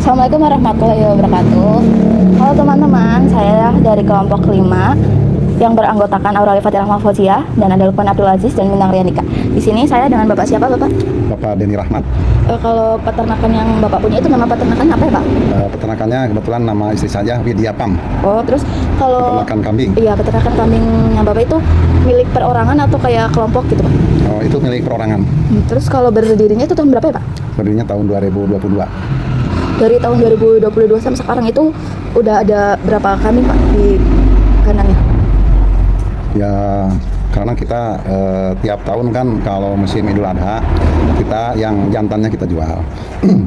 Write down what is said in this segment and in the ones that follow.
Assalamualaikum warahmatullahi wabarakatuh. Halo teman-teman, saya dari kelompok 5 yang beranggotakan Aurali Fatih Rahma Fauzia dan ada Lukman Abdul Aziz dan Minang Rianika. Di sini saya dengan Bapak siapa, Bapak? Bapak Denny Rahmat. Kalau peternakan yang Bapak punya itu nama peternakan apa ya, Pak? Peternakannya kebetulan nama istri saya Widya Pam. Oh, terus kalau Peternakan kambing. Iya, peternakan kambingnya Bapak itu milik perorangan atau kayak kelompok gitu, Pak? Oh, itu milik perorangan. Terus kalau berdirinya itu tahun berapa ya, Pak? Berdirinya tahun 2022. Dari tahun 2022 sampai sekarang itu udah ada berapa kambing, Pak, di kandangnya? Ya, karena kita tiap tahun kan kalau musim Idul Adha kita yang jantannya kita jual.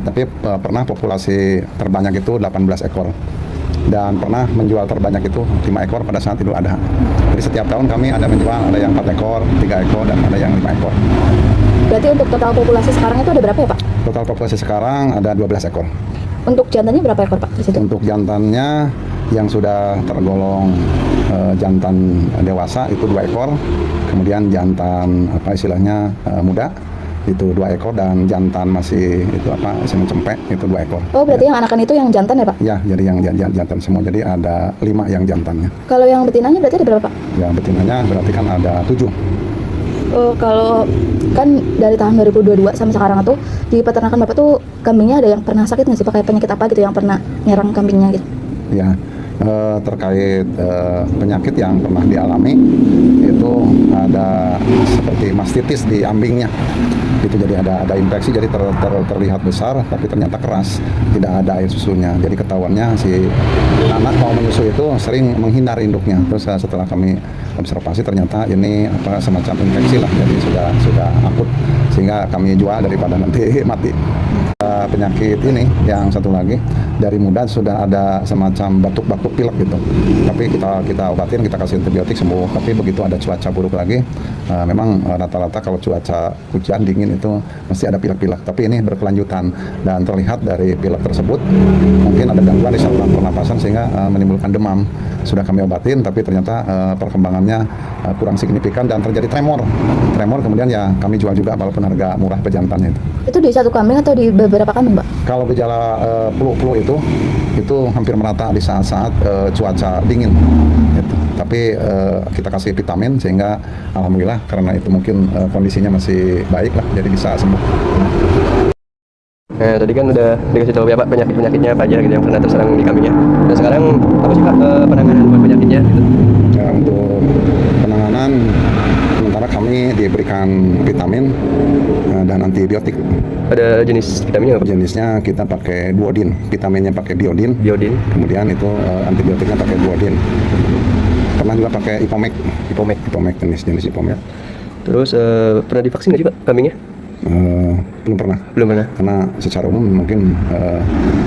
Tapi pernah populasi terbanyak itu 18 ekor. Dan pernah menjual terbanyak itu 5 ekor pada saat Idul Adha. Jadi setiap tahun kami ada menjual, ada yang 4 ekor, 3 ekor, dan ada yang 5 ekor. Berarti untuk total populasi sekarang itu ada berapa ya, Pak? Total populasi sekarang ada 12 ekor. Untuk jantannya berapa ekor, Pak, di situ? Untuk jantannya yang sudah tergolong jantan dewasa itu 2 ekor. Kemudian jantan apa istilahnya muda itu 2 ekor, dan jantan masih itu apa semacam itu 2 ekor. Oh, berarti yang anakan itu yang jantan ya, Pak? Ya, jadi yang jantan semua. Jadi ada 5 yang jantannya. Kalau yang betinanya berarti ada berapa, Pak? Yang betinanya berarti kan ada 7. Oh, kalau kan dari tahun 2022 sampai sekarang tuh di peternakan Bapak tuh kambingnya ada yang pernah sakit nggak sih, Pak? Kayak penyakit apa gitu yang pernah nyerang kambingnya gitu? Ya, terkait penyakit yang pernah dialami itu ada seperti mastitis di ambingnya. Itu jadi ada infeksi, jadi terlihat besar tapi ternyata keras, tidak ada air susunya. Jadi ketahuannya si anak mau menyusui itu sering menghindar induknya. Terus setelah kami observasi ternyata ini apa semacam infeksi lah, jadi sudah akut sehingga kami jual daripada nanti mati. Penyakit ini yang satu lagi dari muda sudah ada semacam batuk-batuk pilek gitu, tapi kita obatin, kita kasih antibiotik sembuh. Tapi begitu ada cuaca buruk lagi, memang rata-rata kalau cuaca hujan dingin itu mesti ada pilek-pilek, tapi ini berkelanjutan dan terlihat dari pilek tersebut mungkin ada gangguan di saluran pernapasan sehingga menimbulkan demam. Sudah kami obatin tapi ternyata perkembangannya kurang signifikan dan terjadi tremor kemudian ya kami jual juga walaupun harga murah pejantannya Itu di satu kambing atau di beberapa kambing, Pak? Kalau gejala flu itu hampir merata di saat-saat cuaca dingin gitu. Tapi kita kasih vitamin sehingga alhamdulillah karena itu mungkin kondisinya masih baik lah, jadi bisa sembuh. Nah, tadi kan udah dikasih tahu ya, Pak, penyakit-penyakitnya apa aja gitu yang pernah terserang di kambingnya. Nah, sekarang apa sih, Pak, penanganan buat penyakitnya gitu? Ya, untuk penanganan sementara kami diberikan vitamin dan antibiotik. Ada jenis vitaminnya nggak, Pak? Jenisnya kita pakai duodin, vitaminnya pakai biodin, kemudian itu antibiotiknya pakai duodin. Pernah juga pakai Ipomek jenis Ipomek. Terus pernah divaksin nggak sih, Pak, kambingnya? Belum pernah, karena secara umum mungkin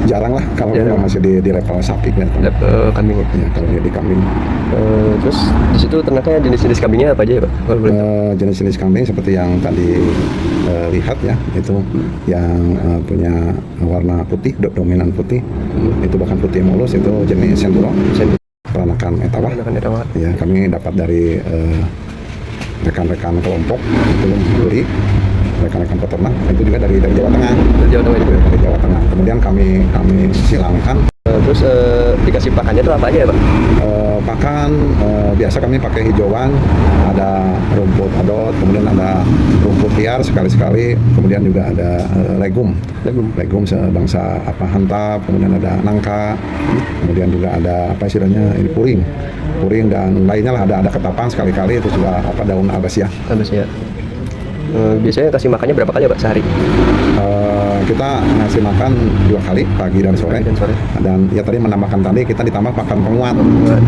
jarang lah kalau masih di level sapi kelihatan. Kambingnya? Ya, kalau dia di kambing. Terus di situ ternaknya jenis-jenis kambingnya apa aja ya, Pak? Jenis-jenis kambing seperti yang tadi lihat ya, itu yang punya warna putih, dominan putih, itu bahkan putih mulus, itu jenis senturo, peranakan etawa. Ya, kami dapat dari rekan-rekan kelompok itu beli, rekan-rekan peternak itu juga dari Jawa Tengah. Dari Jawa Tengah. Kemudian kami silangkan. Terus dikasih pakannya itu apa aja ya, Pak? Pakan biasa kami pakai hijauan, ada rumput adot, kemudian ada rumput liar sekali-sekali, kemudian juga ada legum sebangsa apa hantap, kemudian ada nangka, kemudian juga ada apa istilahnya ini puring dan lainnya lah, ada ketapang sekali-kali, itu juga apa daun abasia. Biasanya kasih makannya berapa kali ya, Pak, sehari? Kita ngasih makan 2 kali, pagi dan sore. Dan ya tadi menambahkan tadi kita ditambah pakan penguat.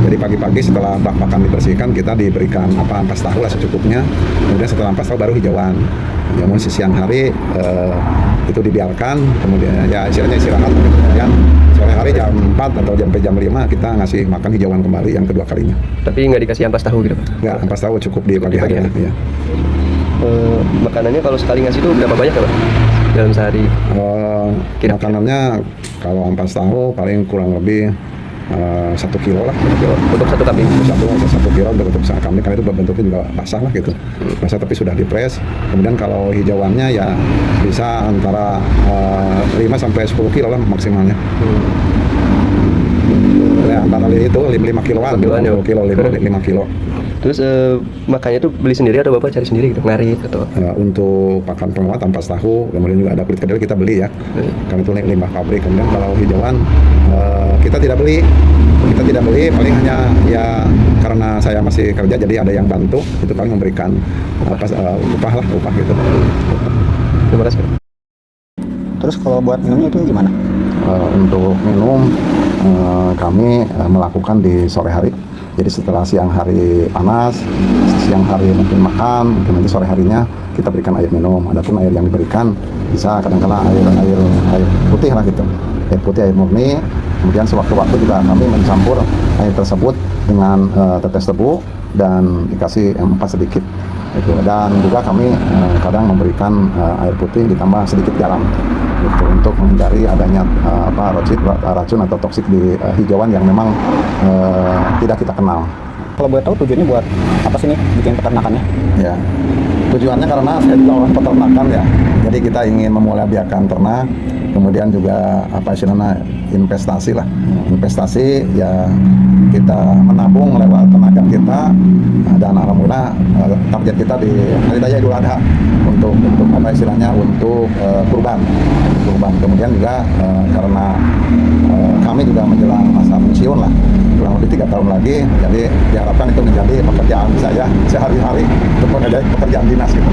Jadi pagi-pagi setelah bak pakan dibersihkan kita diberikan ampas tahu lah secukupnya. Kemudian setelah ampas tahu baru hijauan. Namun siang hari itu dibiarkan, kemudian ya istilahnya istirahat. Kemudian sore hari jam 4 atau sampai jam 5 kita ngasih makan hijauan kembali yang kedua kalinya. Tapi nggak dikasih ampas tahu gitu, Pak? Nggak, ampas tahu cukup di pagi hari. Ya. Makanannya kalau sekali ngasih itu berapa banyak ya, Pak, dalam sehari? Makanannya kalau ampas tahu paling kurang lebih 1 kilo lah. Untuk satu kambing. Satu kilo untuk kambing, karena itu bentuknya juga basah lah gitu, basah tapi sudah dipres. Kemudian kalau hijauannya ya bisa antara 5 sampai 10 kilo lah maksimalnya. Ya, antara itu 5 kiloan, 10 kilo, 5 kilo. Terus makannya tuh beli sendiri atau bapak cari sendiri gitu, ngarit atau? Untuk pakan penguat ampas tahu, kemudian juga ada kulit kedelai kita beli ya, karena itu limbah pabrik. Kemudian kalau hijauan kita tidak beli, paling hanya ya karena saya masih kerja jadi ada yang bantu, itu paling memberikan upah gitu. Terima kasih. Terus kalau buat minumnya itu gimana? Untuk minum kami melakukan di sore hari. Jadi setelah siang hari panas, siang hari mungkin makan, mungkin nanti sore harinya kita berikan air minum. Adapun air yang diberikan bisa kadang-kala air putih lah gitu, air putih, air murni. Kemudian sewaktu-waktu juga kami mencampur air tersebut dengan tetes tebu dan dikasih empas sedikit. Gitu. Dan juga kami kadang memberikan air putih ditambah sedikit garam gitu, untuk menghindari adanya racun atau toksik di hijauan yang memang tidak kita kenal. Kalau boleh tahu tujuannya buat apa sih nih bikin peternakannya? Ya, tujuannya karena saya juga orang peternakan ya, jadi kita ingin memuliakan ternak, kemudian juga investasi lah, investasi ya kita menabung lewat tenaga kita, dan alhamdulillah target kita di Hari Raya Idul Adha untuk kurban. Kemudian juga karena kami juga menjelang masa pensiun lah, kurang lebih 3 tahun lagi, jadi diharapkan itu menjadi pekerjaan saya sehari-hari untuk pekerjaan dinas gitu.